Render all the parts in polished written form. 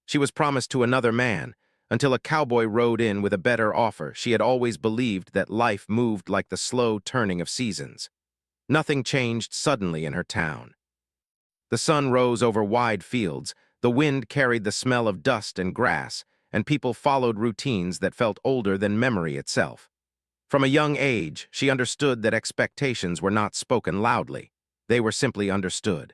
She was promised to another man, until a cowboy rode in with a better offer. She had always believed that life moved like the slow turning of seasons. Nothing changed suddenly in her town. The sun rose over wide fields, the wind carried the smell of dust and grass, and people followed routines that felt older than memory itself. From a young age, she understood that expectations were not spoken loudly. They were simply understood.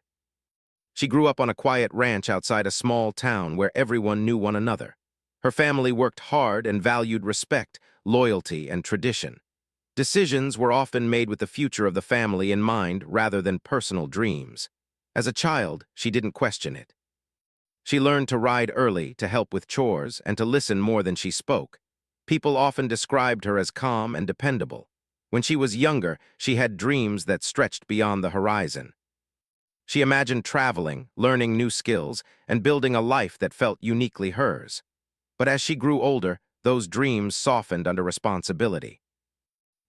She grew up on a quiet ranch outside a small town where everyone knew one another. Her family worked hard and valued respect, loyalty, and tradition. Decisions were often made with the future of the family in mind rather than personal dreams. As a child, she didn't question it. She learned to ride early, to help with chores, and to listen more than she spoke. People often described her as calm and dependable. When she was younger, she had dreams that stretched beyond the horizon. She imagined traveling, learning new skills, and building a life that felt uniquely hers. But as she grew older, those dreams softened under responsibility.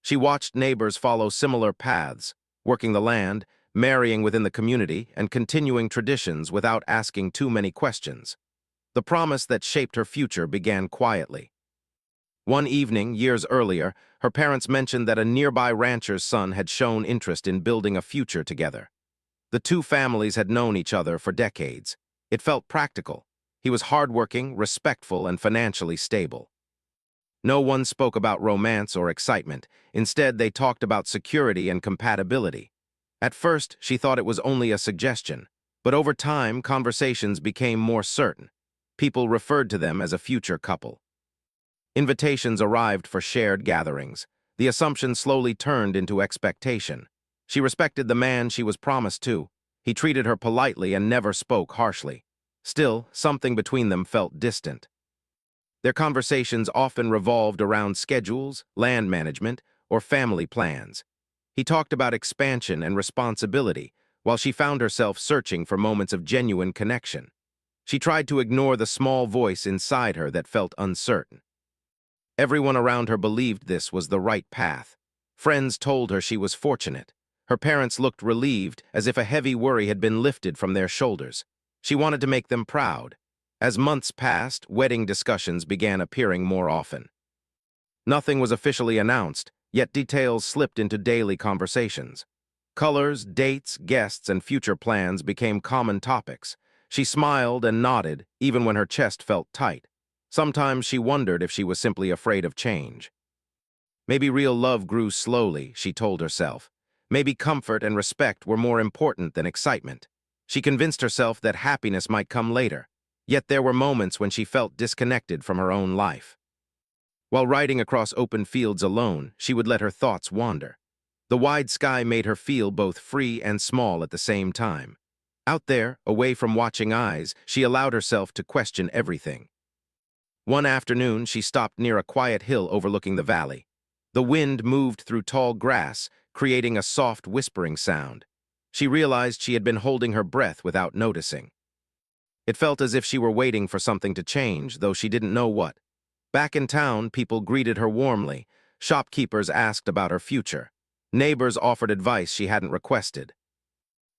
She watched neighbors follow similar paths, working the land, marrying within the community, and continuing traditions without asking too many questions. The promise that shaped her future began quietly. One evening, years earlier, her parents mentioned that a nearby rancher's son had shown interest in building a future together. The two families had known each other for decades. It felt practical. He was hardworking, respectful, and financially stable. No one spoke about romance or excitement. Instead, they talked about security and compatibility. At first, she thought it was only a suggestion, but over time, conversations became more certain. People referred to them as a future couple. Invitations arrived for shared gatherings. The assumption slowly turned into expectation. She respected the man she was promised to. He treated her politely and never spoke harshly. Still, something between them felt distant. Their conversations often revolved around schedules, land management, or family plans. He talked about expansion and responsibility, while she found herself searching for moments of genuine connection. She tried to ignore the small voice inside her that felt uncertain. Everyone around her believed this was the right path. Friends told her she was fortunate. Her parents looked relieved, as if a heavy worry had been lifted from their shoulders. She wanted to make them proud. As months passed, wedding discussions began appearing more often. Nothing was officially announced, yet details slipped into daily conversations. Colors, dates, guests, and future plans became common topics. She smiled and nodded, even when her chest felt tight. Sometimes she wondered if she was simply afraid of change. Maybe real love grew slowly, she told herself. Maybe comfort and respect were more important than excitement. She convinced herself that happiness might come later. Yet there were moments when she felt disconnected from her own life. While riding across open fields alone, she would let her thoughts wander. The wide sky made her feel both free and small at the same time. Out there, away from watching eyes, she allowed herself to question everything. One afternoon, she stopped near a quiet hill overlooking the valley. The wind moved through tall grass, creating a soft whispering sound. She realized she had been holding her breath without noticing. It felt as if she were waiting for something to change, though she didn't know what. Back in town, people greeted her warmly. Shopkeepers asked about her future. Neighbors offered advice she hadn't requested.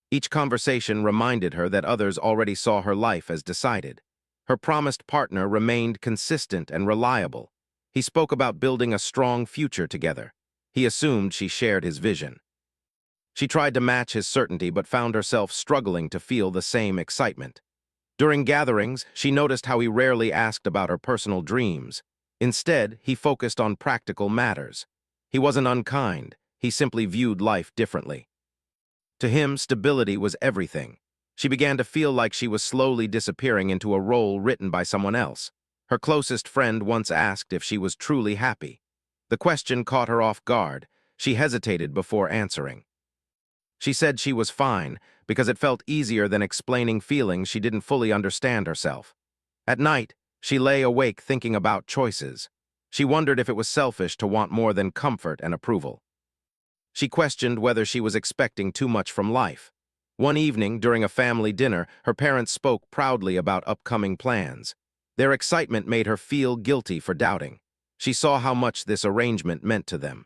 Each conversation reminded her that others already saw her life as decided. Her promised partner remained consistent and reliable. He spoke about building a strong future together. He assumed she shared his vision. She tried to match his certainty but found herself struggling to feel the same excitement. During gatherings, she noticed how he rarely asked about her personal dreams. Instead, he focused on practical matters. He wasn't unkind, he simply viewed life differently. To him, stability was everything. She began to feel like she was slowly disappearing into a role written by someone else. Her closest friend once asked if she was truly happy. The question caught her off guard. She hesitated before answering. She said she was fine, because it felt easier than explaining feelings she didn't fully understand herself. At night, she lay awake thinking about choices. She wondered if it was selfish to want more than comfort and approval. She questioned whether she was expecting too much from life. One evening, during a family dinner, her parents spoke proudly about upcoming plans. Their excitement made her feel guilty for doubting. She saw how much this arrangement meant to them.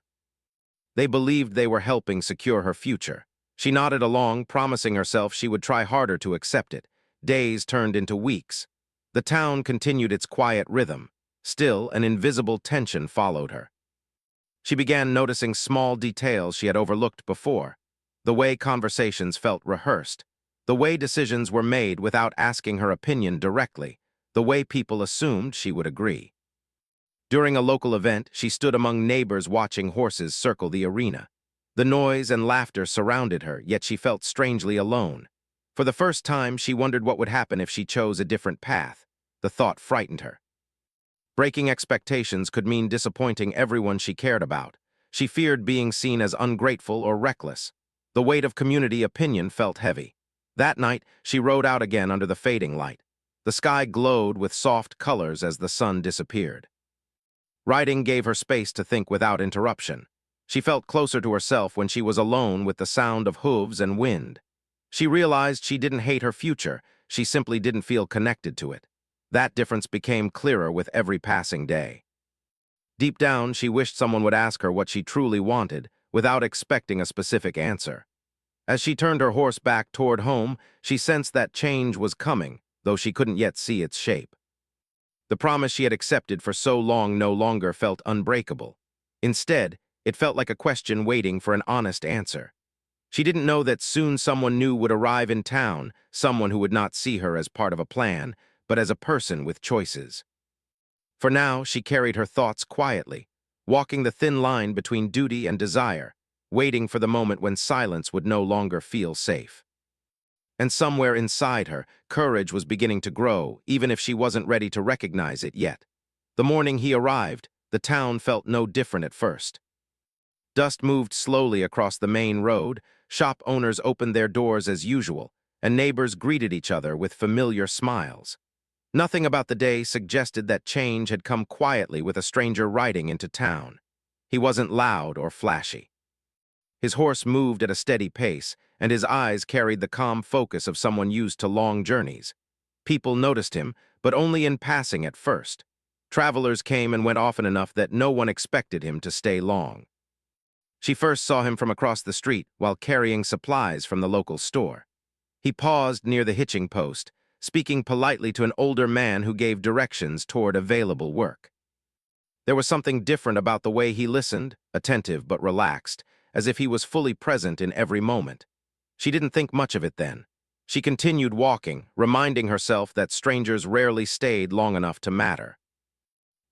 They believed they were helping secure her future. She nodded along, promising herself she would try harder to accept it. Days turned into weeks. The town continued its quiet rhythm. Still, an invisible tension followed her. She began noticing small details she had overlooked before. The way conversations felt rehearsed. The way decisions were made without asking her opinion directly. The way people assumed she would agree. During a local event, she stood among neighbors watching horses circle the arena. The noise and laughter surrounded her, yet she felt strangely alone. For the first time, she wondered what would happen if she chose a different path. The thought frightened her. Breaking expectations could mean disappointing everyone she cared about. She feared being seen as ungrateful or reckless. The weight of community opinion felt heavy. That night, she rode out again under the fading light. The sky glowed with soft colors as the sun disappeared. Riding gave her space to think without interruption. She felt closer to herself when she was alone with the sound of hooves and wind. She realized she didn't hate her future, she simply didn't feel connected to it. That difference became clearer with every passing day. Deep down, she wished someone would ask her what she truly wanted, without expecting a specific answer. As she turned her horse back toward home, she sensed that change was coming, though she couldn't yet see its shape. The promise she had accepted for so long no longer felt unbreakable. Instead, it felt like a question waiting for an honest answer. She didn't know that soon someone new would arrive in town, someone who would not see her as part of a plan, but as a person with choices. For now, she carried her thoughts quietly, walking the thin line between duty and desire, waiting for the moment when silence would no longer feel safe. And somewhere inside her, courage was beginning to grow, even if she wasn't ready to recognize it yet. The morning he arrived, the town felt no different at first. Dust moved slowly across the main road, shop owners opened their doors as usual, and neighbors greeted each other with familiar smiles. Nothing about the day suggested that change had come quietly with a stranger riding into town. He wasn't loud or flashy. His horse moved at a steady pace, and his eyes carried the calm focus of someone used to long journeys. People noticed him, but only in passing at first. Travelers came and went often enough that no one expected him to stay long. She first saw him from across the street while carrying supplies from the local store. He paused near the hitching post, speaking politely to an older man who gave directions toward available work. There was something different about the way he listened, attentive but relaxed, as if he was fully present in every moment. She didn't think much of it then. She continued walking, reminding herself that strangers rarely stayed long enough to matter.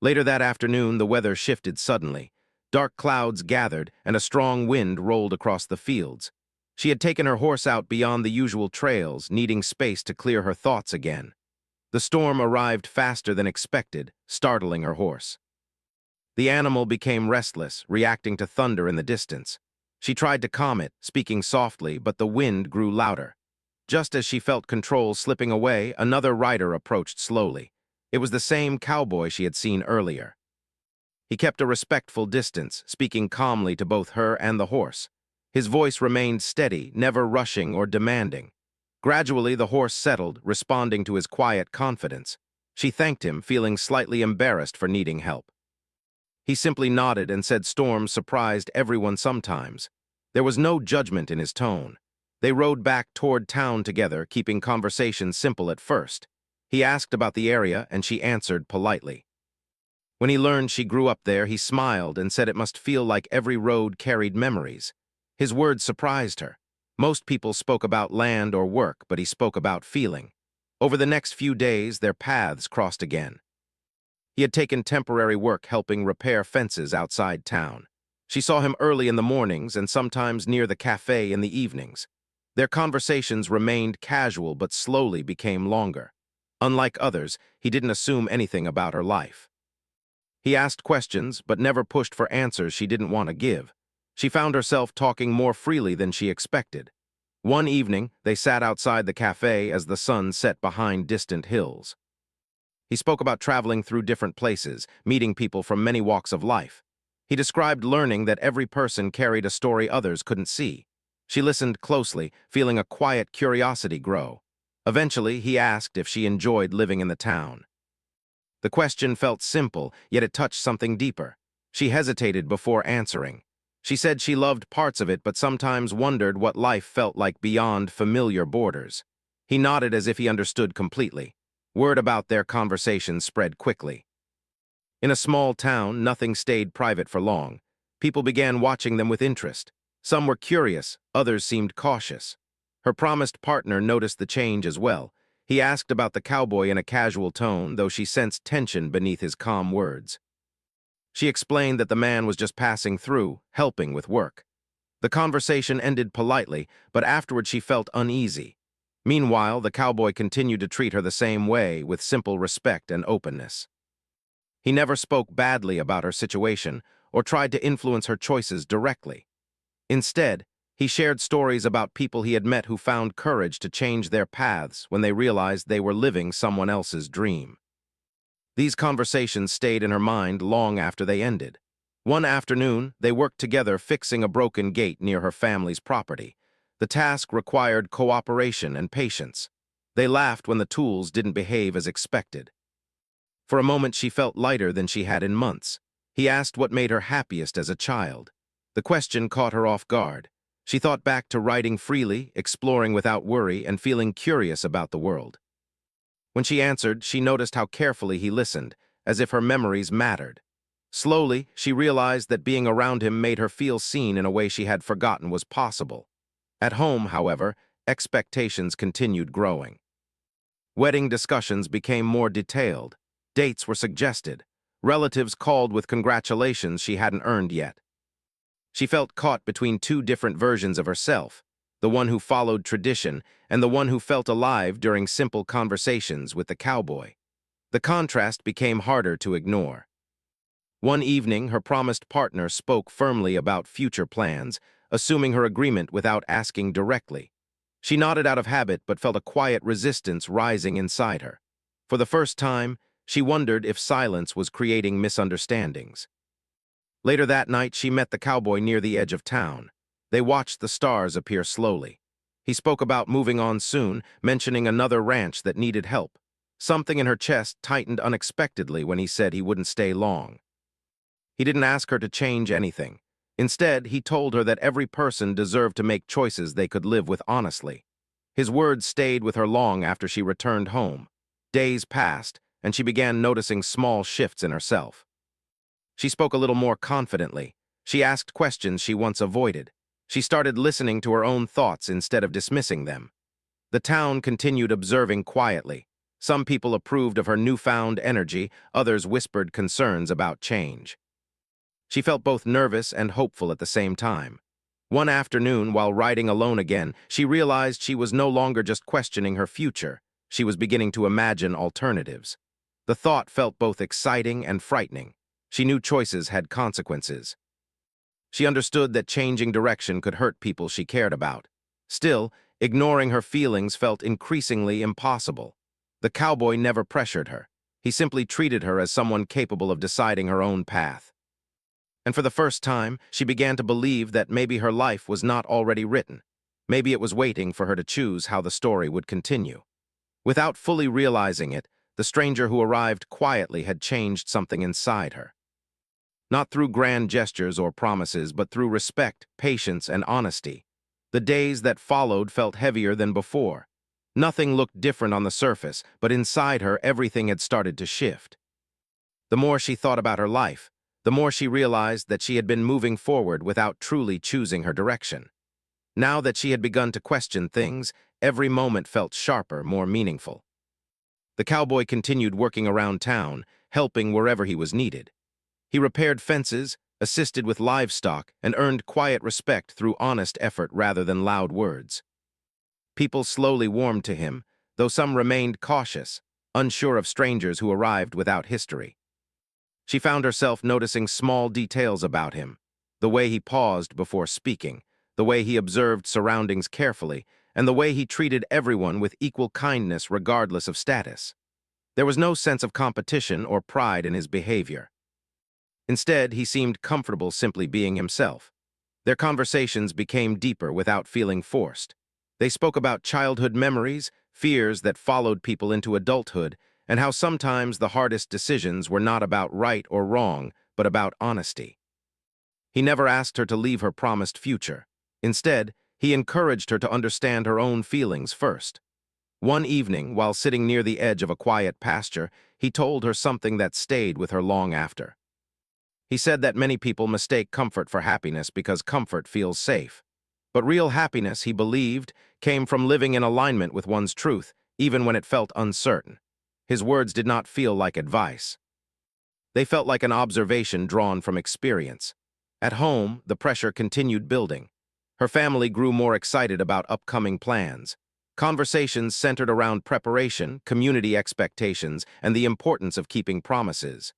Later that afternoon, the weather shifted suddenly. Dark clouds gathered, and a strong wind rolled across the fields. She had taken her horse out beyond the usual trails, needing space to clear her thoughts again. The storm arrived faster than expected, startling her horse. The animal became restless, reacting to thunder in the distance. She tried to calm it, speaking softly, but the wind grew louder. Just as she felt control slipping away, another rider approached slowly. It was the same cowboy she had seen earlier. He kept a respectful distance, speaking calmly to both her and the horse. His voice remained steady, never rushing or demanding. Gradually, the horse settled, responding to his quiet confidence. She thanked him, feeling slightly embarrassed for needing help. He simply nodded and said storms surprised everyone sometimes. There was no judgment in his tone. They rode back toward town together, keeping conversation simple at first. He asked about the area, and she answered politely. When he learned she grew up there, he smiled and said it must feel like every road carried memories. His words surprised her. Most people spoke about land or work, but he spoke about feeling. Over the next few days, their paths crossed again. He had taken temporary work helping repair fences outside town. She saw him early in the mornings and sometimes near the cafe in the evenings. Their conversations remained casual but slowly became longer. Unlike others, he didn't assume anything about her life. He asked questions but never pushed for answers she didn't want to give. She found herself talking more freely than she expected. One evening, they sat outside the cafe as the sun set behind distant hills. He spoke about traveling through different places, meeting people from many walks of life. He described learning that every person carried a story others couldn't see. She listened closely, feeling a quiet curiosity grow. Eventually, he asked if she enjoyed living in the town. The question felt simple, yet it touched something deeper. She hesitated before answering. She said she loved parts of it but sometimes wondered what life felt like beyond familiar borders. He nodded as if he understood completely. Word about their conversations spread quickly. In a small town, nothing stayed private for long. People began watching them with interest. Some were curious, others seemed cautious. Her promised partner noticed the change as well. He asked about the cowboy in a casual tone, though she sensed tension beneath his calm words. She explained that the man was just passing through, helping with work. The conversation ended politely, but afterward she felt uneasy. Meanwhile, the cowboy continued to treat her the same way, with simple respect and openness. He never spoke badly about her situation or tried to influence her choices directly. Instead, he shared stories about people he had met who found courage to change their paths when they realized they were living someone else's dream. These conversations stayed in her mind long after they ended. One afternoon, they worked together fixing a broken gate near her family's property. The task required cooperation and patience. They laughed when the tools didn't behave as expected. For a moment, she felt lighter than she had in months. He asked what made her happiest as a child. The question caught her off guard. She thought back to writing freely, exploring without worry, and feeling curious about the world. When she answered, she noticed how carefully he listened, as if her memories mattered. Slowly, she realized that being around him made her feel seen in a way she had forgotten was possible. At home, however, expectations continued growing. Wedding discussions became more detailed. Dates were suggested. Relatives called with congratulations she hadn't earned yet. She felt caught between two different versions of herself, the one who followed tradition and the one who felt alive during simple conversations with the cowboy. The contrast became harder to ignore. One evening, her promised partner spoke firmly about future plans, assuming her agreement without asking directly. She nodded out of habit but felt a quiet resistance rising inside her. For the first time, she wondered if silence was creating misunderstandings. Later that night, she met the cowboy near the edge of town. They watched the stars appear slowly. He spoke about moving on soon, mentioning another ranch that needed help. Something in her chest tightened unexpectedly when he said he wouldn't stay long. He didn't ask her to change anything. Instead, he told her that every person deserved to make choices they could live with honestly. His words stayed with her long after she returned home. Days passed, and she began noticing small shifts in herself. She spoke a little more confidently. She asked questions she once avoided. She started listening to her own thoughts instead of dismissing them. The town continued observing quietly. Some people approved of her newfound energy, others whispered concerns about change. She felt both nervous and hopeful at the same time. One afternoon, while riding alone again, she realized she was no longer just questioning her future. She was beginning to imagine alternatives. The thought felt both exciting and frightening. She knew choices had consequences. She understood that changing direction could hurt people she cared about. Still, ignoring her feelings felt increasingly impossible. The cowboy never pressured her. He simply treated her as someone capable of deciding her own path. And for the first time, she began to believe that maybe her life was not already written. Maybe it was waiting for her to choose how the story would continue. Without fully realizing it, the stranger who arrived quietly had changed something inside her. Not through grand gestures or promises, but through respect, patience, and honesty. The days that followed felt heavier than before. Nothing looked different on the surface, but inside her everything had started to shift. The more she thought about her life, the more she realized that she had been moving forward without truly choosing her direction. Now that she had begun to question things, every moment felt sharper, more meaningful. The cowboy continued working around town, helping wherever he was needed. He repaired fences, assisted with livestock, and earned quiet respect through honest effort rather than loud words. People slowly warmed to him, though some remained cautious, unsure of strangers who arrived without history. She found herself noticing small details about him, the way he paused before speaking, the way he observed surroundings carefully, and the way he treated everyone with equal kindness regardless of status. There was no sense of competition or pride in his behavior. Instead, he seemed comfortable simply being himself. Their conversations became deeper without feeling forced. They spoke about childhood memories, fears that followed people into adulthood, and how sometimes the hardest decisions were not about right or wrong, but about honesty. He never asked her to leave her promised future. Instead, he encouraged her to understand her own feelings first. One evening, while sitting near the edge of a quiet pasture, he told her something that stayed with her long after. He said that many people mistake comfort for happiness because comfort feels safe. But real happiness, he believed, came from living in alignment with one's truth, even when it felt uncertain. His words did not feel like advice. They felt like an observation drawn from experience. At home, the pressure continued building. Her family grew more excited about upcoming plans. Conversations centered around preparation, community expectations, and the importance of keeping promises.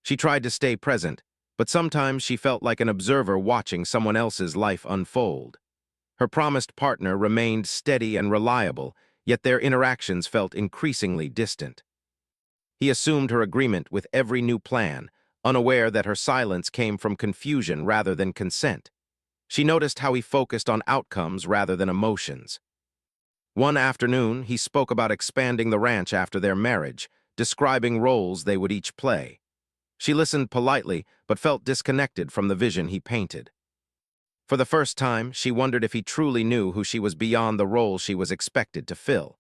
She tried to stay present, but sometimes she felt like an observer watching someone else's life unfold. Her promised partner remained steady and reliable, yet their interactions felt increasingly distant. He assumed her agreement with every new plan, unaware that her silence came from confusion rather than consent. She noticed how he focused on outcomes rather than emotions. One afternoon, he spoke about expanding the ranch after their marriage, describing roles they would each play. She listened politely, but felt disconnected from the vision he painted. For the first time, she wondered if he truly knew who she was beyond the role she was expected to fill.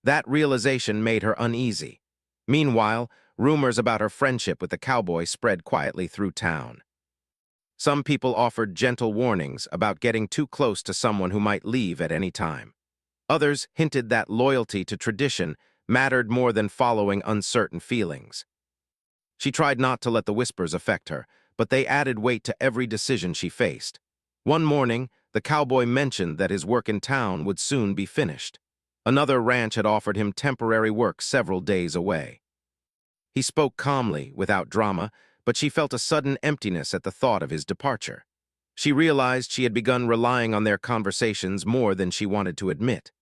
That realization made her uneasy. Meanwhile, rumors about her friendship with the cowboy spread quietly through town. Some people offered gentle warnings about getting too close to someone who might leave at any time. Others hinted that loyalty to tradition mattered more than following uncertain feelings. She tried not to let the whispers affect her, but they added weight to every decision she faced. One morning, the cowboy mentioned that his work in town would soon be finished. Another ranch had offered him temporary work several days away. He spoke calmly, without drama, but she felt a sudden emptiness at the thought of his departure. She realized she had begun relying on their conversations more than she wanted to admit.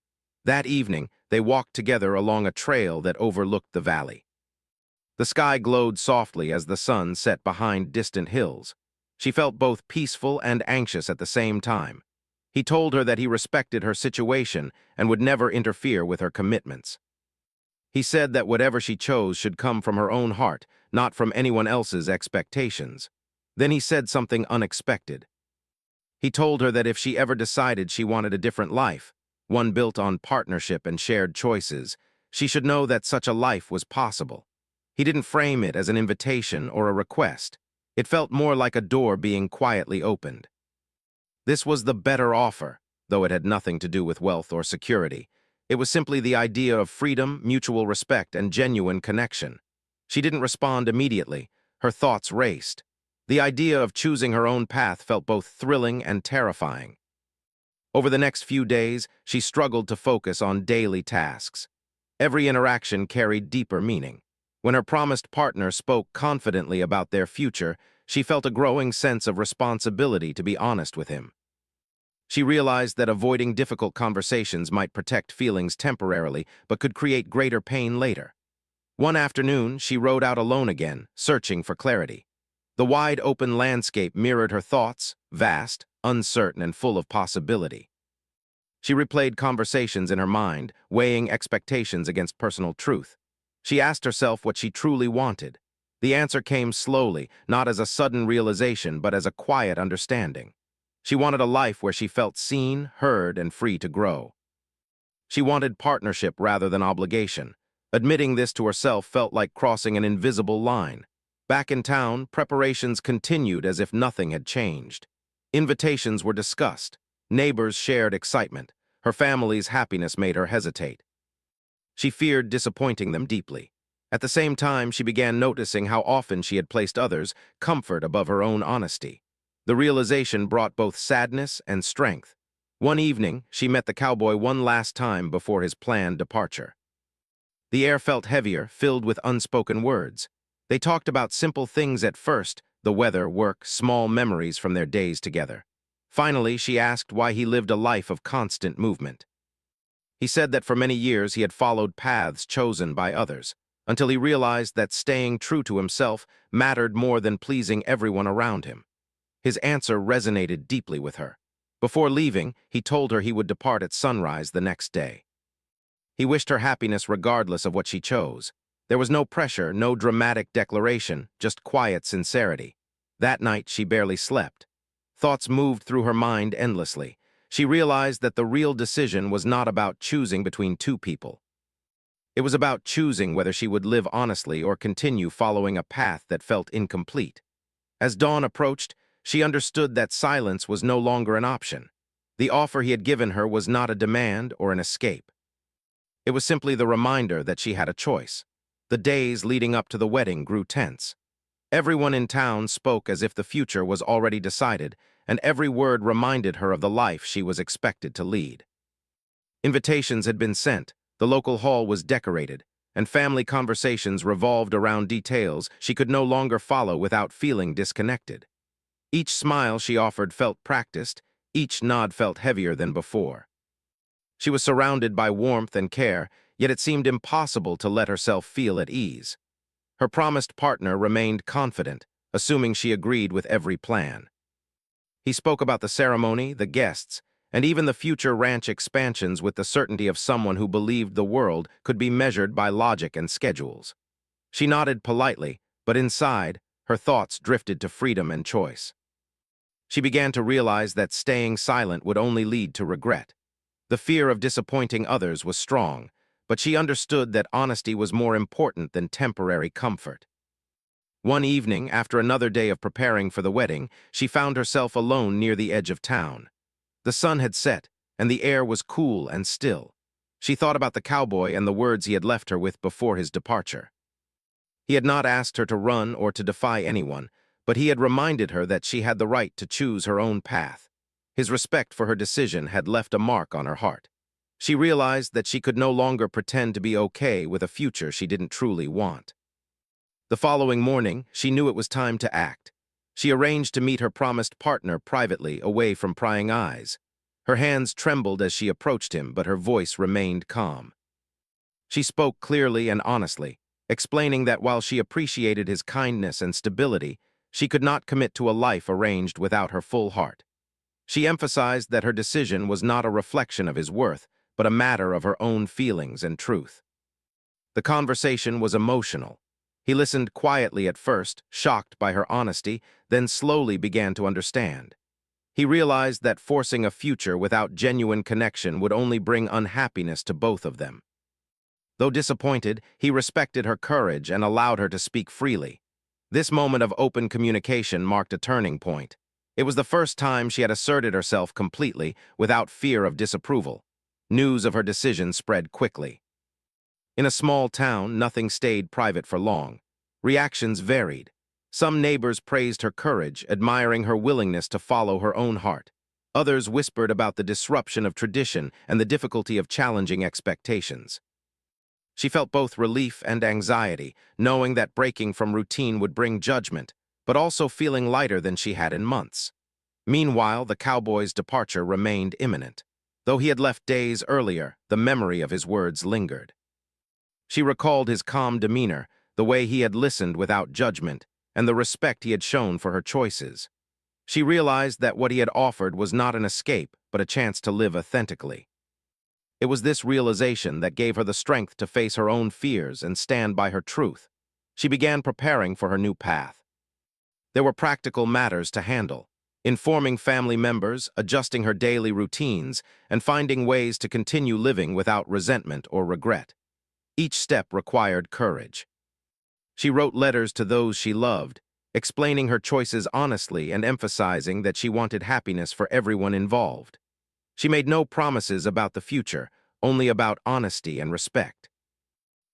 That evening, they walked together along a trail that overlooked the valley. The sky glowed softly as the sun set behind distant hills. She felt both peaceful and anxious at the same time. He told her that he respected her situation and would never interfere with her commitments. He said that whatever she chose should come from her own heart, not from anyone else's expectations. Then he said something unexpected. He told her that if she ever decided she wanted a different life, one built on partnership and shared choices, she should know that such a life was possible. He didn't frame it as an invitation or a request. It felt more like a door being quietly opened. This was the better offer, though it had nothing to do with wealth or security. It was simply the idea of freedom, mutual respect, and genuine connection. She didn't respond immediately. Her thoughts raced. The idea of choosing her own path felt both thrilling and terrifying. Over the next few days, she struggled to focus on daily tasks. Every interaction carried deeper meaning. When her promised partner spoke confidently about their future, she felt a growing sense of responsibility to be honest with him. She realized that avoiding difficult conversations might protect feelings temporarily, but could create greater pain later. One afternoon, she rode out alone again, searching for clarity. The wide open landscape mirrored her thoughts, vast, uncertain, and full of possibility. She replayed conversations in her mind, weighing expectations against personal truth. She asked herself what she truly wanted. The answer came slowly, not as a sudden realization, but as a quiet understanding. She wanted a life where she felt seen, heard, and free to grow. She wanted partnership rather than obligation. Admitting this to herself felt like crossing an invisible line. Back in town, preparations continued as if nothing had changed. Invitations were discussed. Neighbors shared excitement. Her family's happiness made her hesitate. She feared disappointing them deeply. At the same time, she began noticing how often she had placed others' comfort above her own honesty. The realization brought both sadness and strength. One evening, she met the cowboy one last time before his planned departure. The air felt heavier, filled with unspoken words. They talked about simple things at first, the weather, work, small memories from their days together. Finally, she asked why he lived a life of constant movement. He said that for many years he had followed paths chosen by others, until he realized that staying true to himself mattered more than pleasing everyone around him. His answer resonated deeply with her. Before leaving, he told her he would depart at sunrise the next day. He wished her happiness regardless of what she chose. There was no pressure, no dramatic declaration, just quiet sincerity. That night, she barely slept. Thoughts moved through her mind endlessly. She realized that the real decision was not about choosing between two people. It was about choosing whether she would live honestly or continue following a path that felt incomplete. As dawn approached, she understood that silence was no longer an option. The offer he had given her was not a demand or an escape. It was simply the reminder that she had a choice. The days leading up to the wedding grew tense. Everyone in town spoke as if the future was already decided, and every word reminded her of the life she was expected to lead. Invitations had been sent, the local hall was decorated, and family conversations revolved around details she could no longer follow without feeling disconnected. Each smile she offered felt practiced, each nod felt heavier than before. She was surrounded by warmth and care, yet it seemed impossible to let herself feel at ease. Her promised partner remained confident, assuming she agreed with every plan. He spoke about the ceremony, the guests, and even the future ranch expansions with the certainty of someone who believed the world could be measured by logic and schedules. She nodded politely, but inside, her thoughts drifted to freedom and choice. She began to realize that staying silent would only lead to regret. The fear of disappointing others was strong, but she understood that honesty was more important than temporary comfort. One evening, after another day of preparing for the wedding, she found herself alone near the edge of town. The sun had set, and the air was cool and still. She thought about the cowboy and the words he had left her with before his departure. He had not asked her to run or to defy anyone, but he had reminded her that she had the right to choose her own path. His respect for her decision had left a mark on her heart. She realized that she could no longer pretend to be okay with a future she didn't truly want. The following morning, she knew it was time to act. She arranged to meet her promised partner privately, away from prying eyes. Her hands trembled as she approached him, but her voice remained calm. She spoke clearly and honestly, explaining that while she appreciated his kindness and stability, she could not commit to a life arranged without her full heart. She emphasized that her decision was not a reflection of his worth, but a matter of her own feelings and truth. The conversation was emotional. He listened quietly at first, shocked by her honesty, then slowly began to understand. He realized that forcing a future without genuine connection would only bring unhappiness to both of them. Though disappointed, he respected her courage and allowed her to speak freely. This moment of open communication marked a turning point. It was the first time she had asserted herself completely, without fear of disapproval. News of her decision spread quickly. In a small town, nothing stayed private for long. Reactions varied. Some neighbors praised her courage, admiring her willingness to follow her own heart. Others whispered about the disruption of tradition and the difficulty of challenging expectations. She felt both relief and anxiety, knowing that breaking from routine would bring judgment, but also feeling lighter than she had in months. Meanwhile, the cowboy's departure remained imminent. Though he had left days earlier, the memory of his words lingered. She recalled his calm demeanor, the way he had listened without judgment, and the respect he had shown for her choices. She realized that what he had offered was not an escape, but a chance to live authentically. It was this realization that gave her the strength to face her own fears and stand by her truth. She began preparing for her new path. There were practical matters to handle: informing family members, adjusting her daily routines, and finding ways to continue living without resentment or regret. Each step required courage. She wrote letters to those she loved, explaining her choices honestly and emphasizing that she wanted happiness for everyone involved. She made no promises about the future, only about honesty and respect.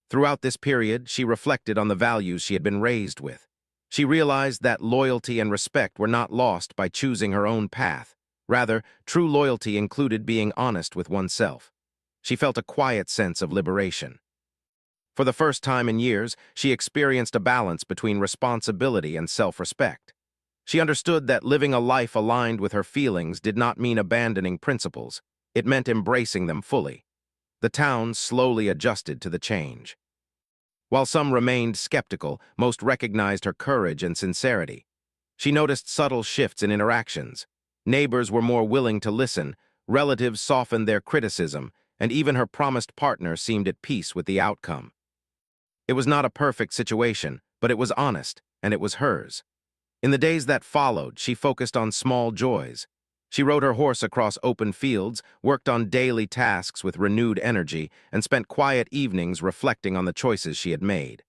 Throughout this period, she reflected on the values she had been raised with. She realized that loyalty and respect were not lost by choosing her own path. Rather, true loyalty included being honest with oneself. She felt a quiet sense of liberation. For the first time in years, she experienced a balance between responsibility and self-respect. She understood that living a life aligned with her feelings did not mean abandoning principles. It meant embracing them fully. The town slowly adjusted to the change. While some remained skeptical, most recognized her courage and sincerity. She noticed subtle shifts in interactions. Neighbors were more willing to listen, relatives softened their criticism, and even her promised partner seemed at peace with the outcome. It was not a perfect situation, but it was honest, and it was hers. In the days that followed, she focused on small joys. She rode her horse across open fields, worked on daily tasks with renewed energy, and spent quiet evenings reflecting on the choices she had made.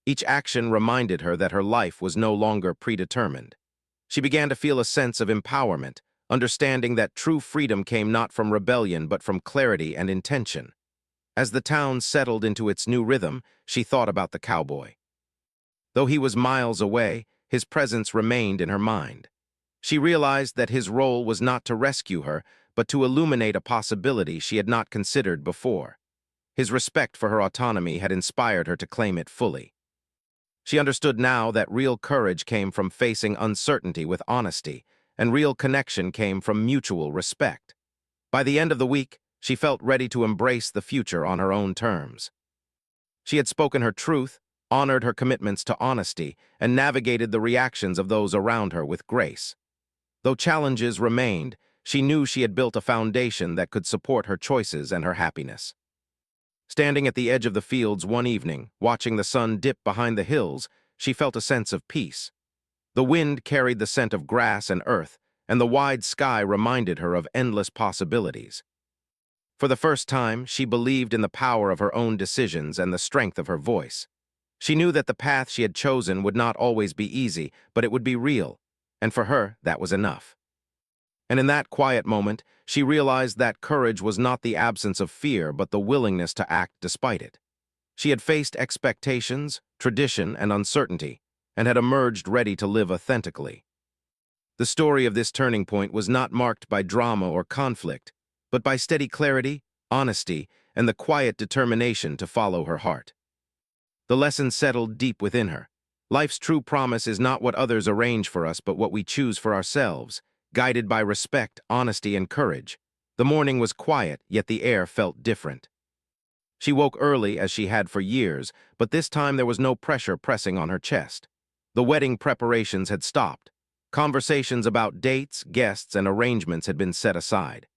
Each action reminded her that her life was no longer predetermined. She began to feel a sense of empowerment, understanding that true freedom came not from rebellion but from clarity and intention. As the town settled into its new rhythm, she thought about the cowboy. Though he was miles away, his presence remained in her mind. She realized that his role was not to rescue her, but to illuminate a possibility she had not considered before. His respect for her autonomy had inspired her to claim it fully. She understood now that real courage came from facing uncertainty with honesty, and real connection came from mutual respect. By the end of the week, she felt ready to embrace the future on her own terms. She had spoken her truth, honored her commitments to honesty, and navigated the reactions of those around her with grace. Though challenges remained, she knew she had built a foundation that could support her choices and her happiness. Standing at the edge of the fields one evening, watching the sun dip behind the hills, she felt a sense of peace. The wind carried the scent of grass and earth, and the wide sky reminded her of endless possibilities. For the first time, she believed in the power of her own decisions and the strength of her voice. She knew that the path she had chosen would not always be easy, but it would be real, and for her, that was enough. And in that quiet moment, she realized that courage was not the absence of fear, but the willingness to act despite it. She had faced expectations, tradition, and uncertainty, and had emerged ready to live authentically. The story of this turning point was not marked by drama or conflict, but by steady clarity, honesty, and the quiet determination to follow her heart. The lesson settled deep within her. Life's true promise is not what others arrange for us, but what we choose for ourselves, guided by respect, honesty, and courage. The morning was quiet, yet the air felt different. She woke early as she had for years, but this time there was no pressure pressing on her chest. The wedding preparations had stopped. Conversations about dates, guests, and arrangements had been set aside.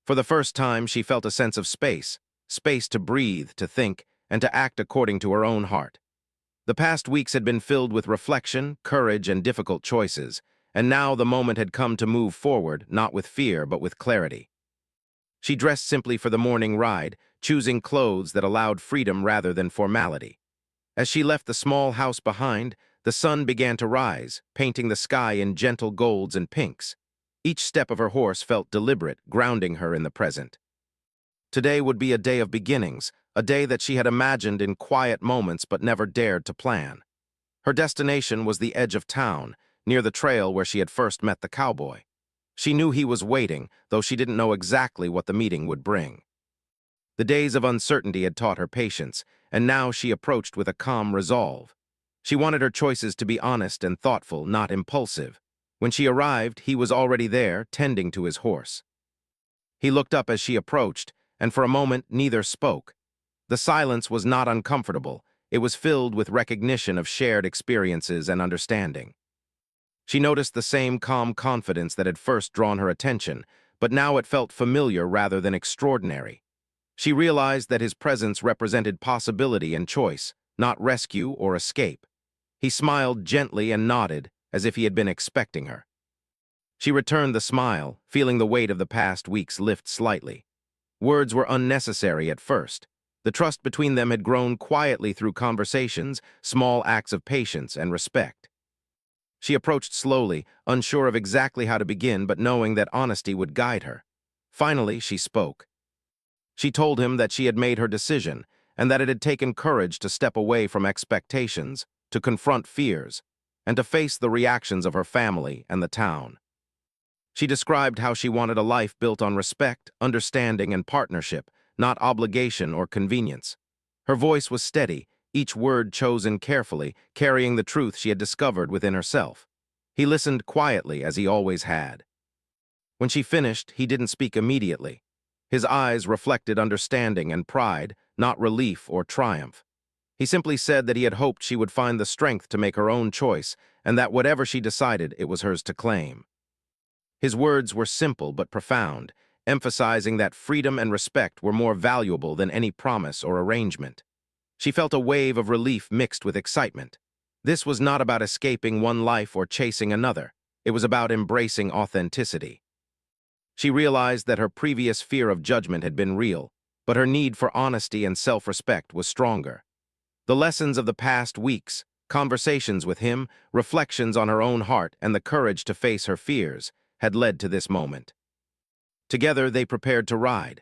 For the first time, she felt a sense of space to breathe, to think, and to act according to her own heart. The past weeks had been filled with reflection, courage, and difficult choices, and now the moment had come to move forward, not with fear, but with clarity. She dressed simply for the morning ride, choosing clothes that allowed freedom rather than formality. As she left the small house behind, the sun began to rise, painting the sky in gentle golds and pinks. Each step of her horse felt deliberate, grounding her in the present. Today would be a day of beginnings, a day that she had imagined in quiet moments but never dared to plan. Her destination was the edge of town, near the trail where she had first met the cowboy. She knew he was waiting, though she didn't know exactly what the meeting would bring. The days of uncertainty had taught her patience, and now she approached with a calm resolve. She wanted her choices to be honest and thoughtful, not impulsive. When she arrived, he was already there, tending to his horse. He looked up as she approached, and for a moment neither spoke. The silence was not uncomfortable. It was filled with recognition of shared experiences and understanding. She noticed the same calm confidence that had first drawn her attention, but now it felt familiar rather than extraordinary. She realized that his presence represented possibility and choice, not rescue or escape. He smiled gently and nodded, as if he had been expecting her. She returned the smile, feeling the weight of the past weeks lift slightly. Words were unnecessary at first. The trust between them had grown quietly through conversations, small acts of patience and respect. She approached slowly, unsure of exactly how to begin, but knowing that honesty would guide her. Finally, she spoke. She told him that she had made her decision, and that it had taken courage to step away from expectations, to confront fears, and to face the reactions of her family and the town. She described how she wanted a life built on respect, understanding, and partnership, not obligation or convenience. Her voice was steady, each word chosen carefully, carrying the truth she had discovered within herself. He listened quietly, as he always had. When she finished, he didn't speak immediately. His eyes reflected understanding and pride, not relief or triumph. He simply said that he had hoped she would find the strength to make her own choice, and that whatever she decided, it was hers to claim. His words were simple but profound, emphasizing that freedom and respect were more valuable than any promise or arrangement. She felt a wave of relief mixed with excitement. This was not about escaping one life or chasing another. It was about embracing authenticity. She realized that her previous fear of judgment had been real, but her need for honesty and self-respect was stronger. The lessons of the past weeks, conversations with him, reflections on her own heart, and the courage to face her fears had led to this moment. Together, they prepared to ride.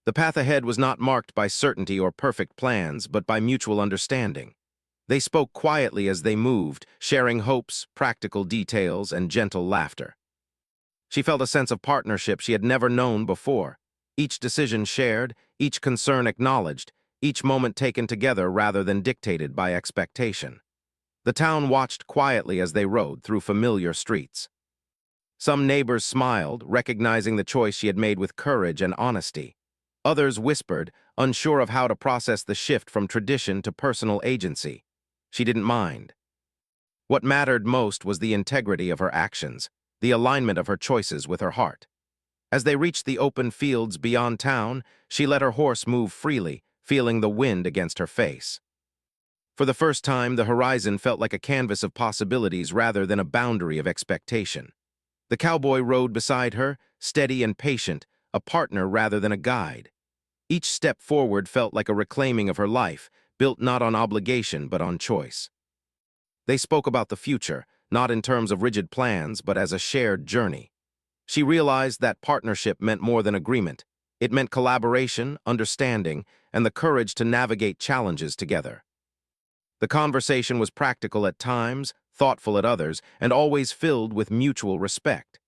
The path ahead was not marked by certainty or perfect plans, but by mutual understanding. They spoke quietly as they moved, sharing hopes, practical details, and gentle laughter. She felt a sense of partnership she had never known before. Each decision shared, each concern acknowledged, each moment taken together rather than dictated by expectation. The town watched quietly as they rode through familiar streets. Some neighbors smiled, recognizing the choice she had made with courage and honesty. Others whispered, unsure of how to process the shift from tradition to personal agency. She didn't mind. What mattered most was the integrity of her actions, the alignment of her choices with her heart. As they reached the open fields beyond town, she let her horse move freely, feeling the wind against her face. For the first time, the horizon felt like a canvas of possibilities rather than a boundary of expectation. The cowboy rode beside her, steady and patient, a partner rather than a guide. Each step forward felt like a reclaiming of her life, built not on obligation but on choice. They spoke about the future, not in terms of rigid plans but as a shared journey. She realized that partnership meant more than agreement. It meant collaboration, understanding, and the courage to navigate challenges together. The conversation was practical at times, thoughtful at others, and always filled with mutual respect.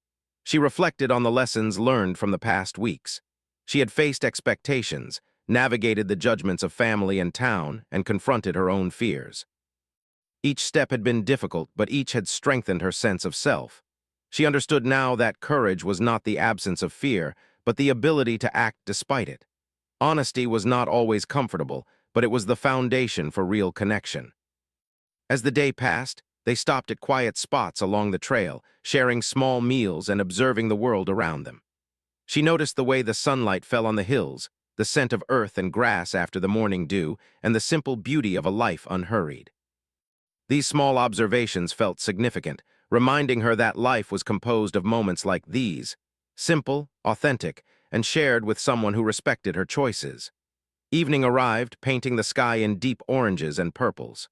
She reflected on the lessons learned from the past weeks. She had faced expectations, navigated the judgments of family and town, and confronted her own fears. Each step had been difficult, but each had strengthened her sense of self. She understood now that courage was not the absence of fear, but the ability to act despite it. Honesty was not always comfortable, but it was the foundation for real connection. As the day passed, they stopped at quiet spots along the trail, sharing small meals and observing the world around them. She noticed the way the sunlight fell on the hills, the scent of earth and grass after the morning dew, and the simple beauty of a life unhurried. These small observations felt significant, reminding her that life was composed of moments like these, simple, authentic, and shared with someone who respected her choices. Evening arrived, painting the sky in deep oranges and purples.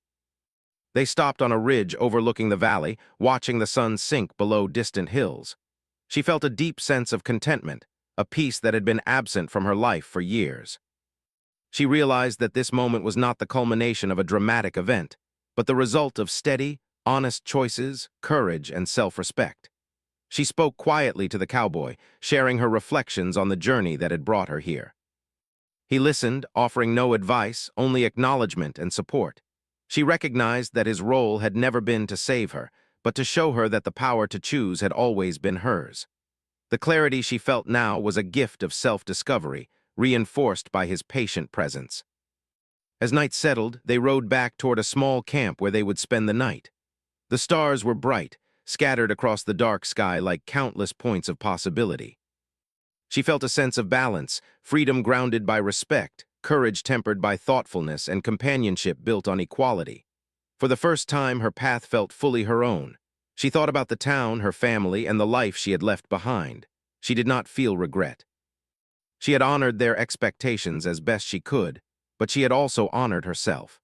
They stopped on a ridge overlooking the valley, watching the sun sink below distant hills. She felt a deep sense of contentment, a peace that had been absent from her life for years. She realized that this moment was not the culmination of a dramatic event, but the result of steady, honest choices, courage, and self-respect. She spoke quietly to the cowboy, sharing her reflections on the journey that had brought her here. He listened, offering no advice, only acknowledgement and support. She recognized that his role had never been to save her, but to show her that the power to choose had always been hers. The clarity she felt now was a gift of self-discovery, reinforced by his patient presence. As night settled, they rode back toward a small camp where they would spend the night. The stars were bright, scattered across the dark sky like countless points of possibility. She felt a sense of balance, freedom grounded by respect, courage tempered by thoughtfulness, and companionship built on equality. For the first time, her path felt fully her own. She thought about the town, her family, and the life she had left behind. She did not feel regret. She had honored their expectations as best she could, but she had also honored herself.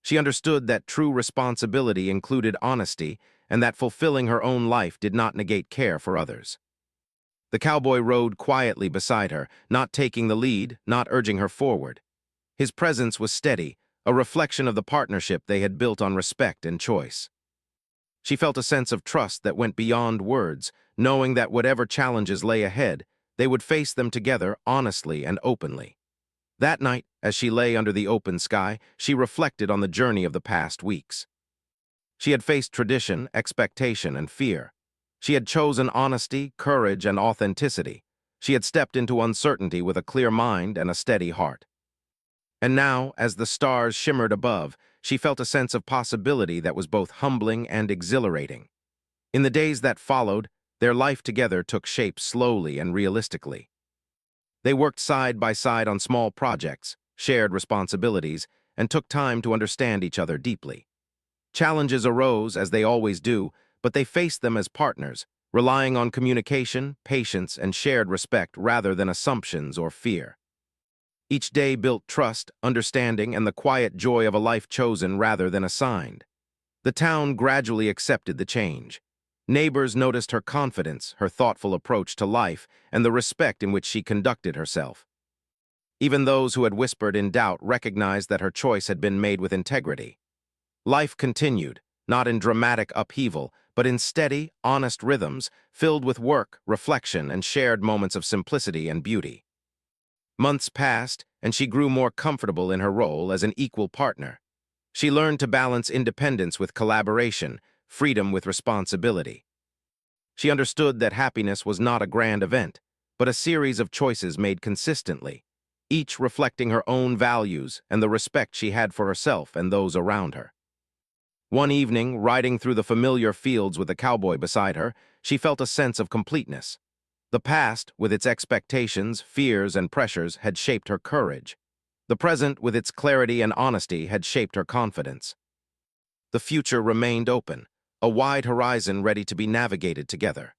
She understood that true responsibility included honesty, and that fulfilling her own life did not negate care for others. The cowboy rode quietly beside her, not taking the lead, not urging her forward. His presence was steady, a reflection of the partnership they had built on respect and choice. She felt a sense of trust that went beyond words, knowing that whatever challenges lay ahead, they would face them together honestly and openly. That night, as she lay under the open sky, she reflected on the journey of the past weeks. She had faced tradition, expectation, and fear. She had chosen honesty, courage, and authenticity. She had stepped into uncertainty with a clear mind and a steady heart. And now, as the stars shimmered above, she felt a sense of possibility that was both humbling and exhilarating. In the days that followed, their life together took shape slowly and realistically. They worked side by side on small projects, shared responsibilities, and took time to understand each other deeply. Challenges arose, as they always do, but they faced them as partners, relying on communication, patience, and shared respect rather than assumptions or fear. Each day built trust, understanding, and the quiet joy of a life chosen rather than assigned. The town gradually accepted the change. Neighbors noticed her confidence, her thoughtful approach to life, and the respect in which she conducted herself. Even those who had whispered in doubt recognized that her choice had been made with integrity. Life continued, not in dramatic upheaval, but in steady, honest rhythms, filled with work, reflection, and shared moments of simplicity and beauty. Months passed, and she grew more comfortable in her role as an equal partner. She learned to balance independence with collaboration, freedom with responsibility. She understood that happiness was not a grand event, but a series of choices made consistently, each reflecting her own values and the respect she had for herself and those around her. One evening, riding through the familiar fields with a cowboy beside her, she felt a sense of completeness. The past, with its expectations, fears, and pressures, had shaped her courage. The present, with its clarity and honesty, had shaped her confidence. The future remained open, a wide horizon ready to be navigated together.